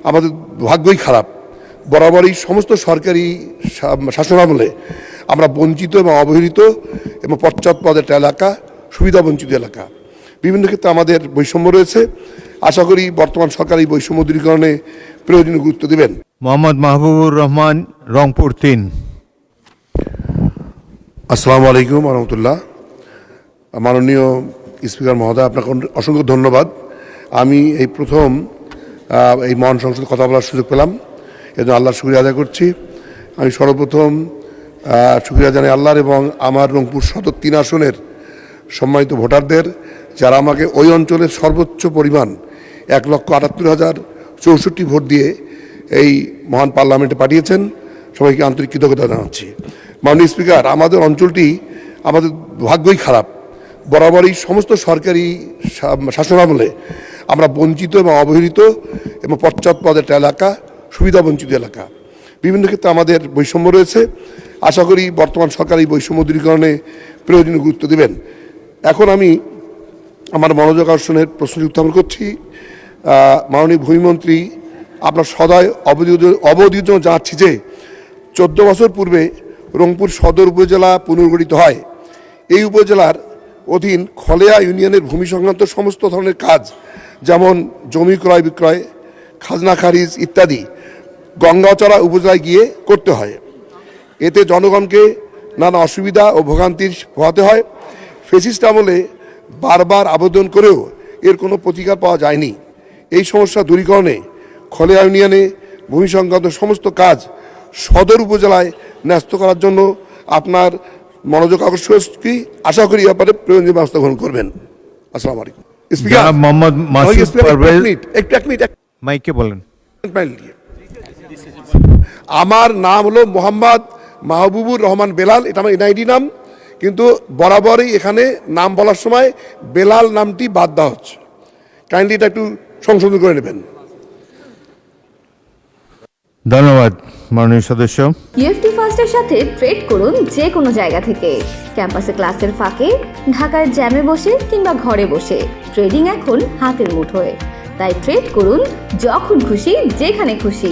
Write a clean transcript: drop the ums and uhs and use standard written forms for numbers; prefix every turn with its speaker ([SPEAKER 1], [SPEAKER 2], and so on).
[SPEAKER 1] আমাদের ভাগ্যই খারাপ। বরাবরই সমস্ত সরকারি শাসনামলে আমরা বঞ্চিত এবং অবহেলিত এবং পশ্চাৎপদ একটা এলাকা, সুবিধা বঞ্চিত এলাকা। বিভিন্ন ক্ষেত্রে আমাদের বৈষম্য রয়েছে। আশা করি বর্তমান সরকার এই বৈষম্য দূরীকরণে প্রয়োজনীয় গুরুত্ব দেবেন।
[SPEAKER 2] মোহাম্মদ মাহবুবুর রহমান, রংপুর ৩।
[SPEAKER 1] আসসালামু আলাইকুম রহমতুল্লাহ। মাননীয় স্পিকার মহোদয়, আপনাকে অসংখ্য ধন্যবাদ। আমি এই প্রথম এই মহান সংসদে কথা বলার সুযোগ পেলাম, এজন্য আল্লাহর শুকরিয়া আদায় করছি। আমি সর্বপ্রথম শুকরিয়া জানাই আল্লাহর এবং আমার রংপুর সদর ৩ আসনের সম্মানিত ভোটারদের, যারা আমাকে ওই অঞ্চলের সর্বোচ্চ পরিমাণ ১,৭৮,০৬৪ ভোট দিয়ে এই মহান পার্লামেন্টে পাঠিয়েছেন। সবাইকে আন্তরিক কৃতজ্ঞতা জানাচ্ছি। মাননীয় স্পিকার, আমাদের অঞ্চলটি আমাদের ভাগ্যই খারাপ। বরাবরই সমস্ত সরকারি শাসনামলে আমরা বঞ্চিত এবং অবহেলিত এবং পশ্চাৎপদ একটা এলাকা, সুবিধা বঞ্চিত এলাকা। বিভিন্ন ক্ষেত্রে আমাদের বৈষম্য রয়েছে। আশা করি বর্তমান সরকার এই বৈষম্য দূরীকরণে প্রয়োজনীয় গুরুত্ব দেবেন। এখন আমি আমার মনোযোগ আকর্ষণের প্রশ্ন উত্থাপন করছি। মাননীয় ভূমিমন্ত্রী, আপনার সদয় অবধির জন্য জানাচ্ছি যে 14 বছর পূর্বে রংপুর সদর উপজেলা পুনর্গঠিত হয়। এই উপজেলার অধীন খলেয়া ইউনিয়নের ভূমি সংক্রান্ত সমস্ত ধরনের কাজ, যেমন জমি ক্রয় বিক্রয়, খাজনা খারিজ ইত্যাদি গঙ্গাচড়া উপজেলায় গিয়ে করতে হয়। এতে জনগণকে নানা অসুবিধা ও ভোগান্তির পোহাতে হয়। ফ্যাসিস্ট আমলে বারবার আবেদন করেও এর কোনো প্রতিকার পাওয়া যায়নি। এই সমস্যা দূরীকরণে খলেয়া ইউনিয়নে ভূমি সংক্রান্ত সমস্ত কাজ সদর উপজেলায় ন্যস্ত করার জন্য আপনার মনোযোগ আকর্ষণ কি, আশা করি ব্যাপারে প্রয়োজনীয় ব্যবস্থা গ্রহণ করবেন। আসসালামু আলাইকুম।
[SPEAKER 2] জনাব মোহাম্মদ মাসুদ পারভেজ, মাইকে বলেন।
[SPEAKER 1] আমার নাম হলো মোহাম্মদ মাহবুবুর রহমান বেলাল, এটা আমার এনআইডি নাম, কিন্তু বরাবরই এখানে নাম বলার সময় বেলাল নামটি বাদ দেওয়া হচ্ছে। কাইন্ডলি এটা একটু সংশোধন করে নেবেন।
[SPEAKER 2] ধন্যবাদ মাননীয় সদস্য।
[SPEAKER 3] ইউএফটি ফার্স্টের সাথে ট্রেড করুন যে কোনো জায়গা থেকে। ক্যাম্পাসে ক্লাসের ফাঁকে, ঢাকার জ্যামে বসে কিংবা ঘরে বসে। ট্রেডিং এখন হাতের মুঠোয়, তাই ট্রেড করুন যখন খুশি, যেখানে খুশি।